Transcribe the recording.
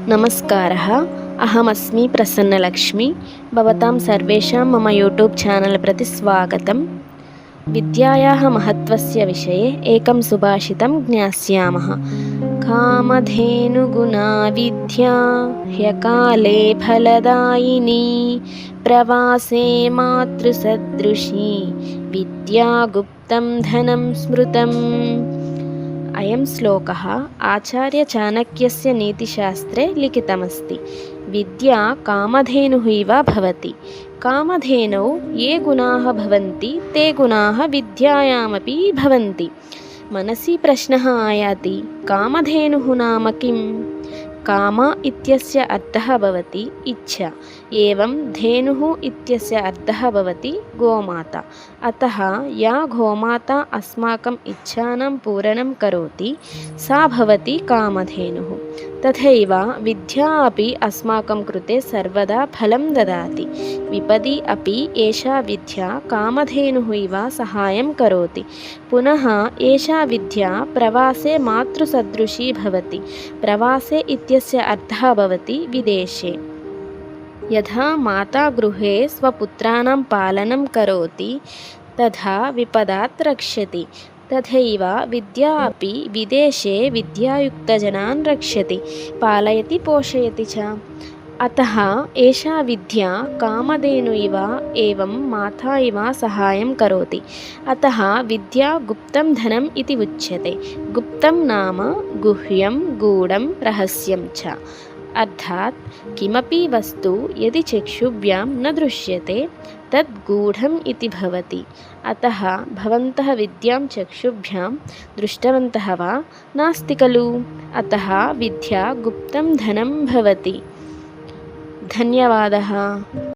नमस्कारः। अहमस्मि प्रसन्नलक्ष्मी। भवतां सर्वेषां मम यूट्यूब् चानल् प्रति स्वागतम्। विद्यायाः महत्त्वस्य विषये एकं सुभाषितं ज्ञास्यामः। कामधेनुगुणा विद्या ह्यकाले फलदायिनी प्रवासे मातृसदृशी विद्या गुप्तं धनं स्मृतम्। अयं श्लोकः आचार्यचाणक्यस्य नीतिशास्त्रे लिखितमस्ति। विद्या कामधेनुः इव भवति। कामधेनौ ये गुणाः भवन्ति ते गुणाः विद्यायामपि भवन्ति। मनसि प्रश्नः आयाति, कामधेनुः नाम किम्? काम इत्यस्य अर्थः भवति इच्छा, एवं धेनुः इत्यस्य अर्थः भवति गोमाता। अतः या गोमाता अस्माकम् इच्छानां पूरणं करोति सा भवति कामधेनुः। तथैव विद्या अपि अस्माकं कृते सर्वदा फलं ददाति। विपदि अपि एषा विद्या कामधेनुः इव सहायं करोति। पुनः एषा विद्या प्रवासे मातृसदृशी भवति। प्रवासे इत्यस्य अर्थः भवति विदेशे। यथा माता गृहे स्वपुत्राणां पालनं करोति तथा विपदात् रक्षति, तथैव विद्या अपि विदेशे विद्यायुक्तजनान् रक्षति, पालयति, पोषयति च। अतः एषा विद्या कामधेनु इव एवं माता इव सहायं करोति। अतः विद्या गुप्तं धनम् इति उच्यते। गुप्तं नाम गुह्यं, गूढं, रहस्यं च। अर्थात् किमपि वस्तु यदि चक्षुभ्यां न दृश्यते तद् गूढम् इति भवति। अतः भवन्तः विद्यां चक्षुभ्यां दृष्टवन्तः वा? नास्ति खलु। अतः विद्या गुप्तं धनं भवति। धन्यवादः।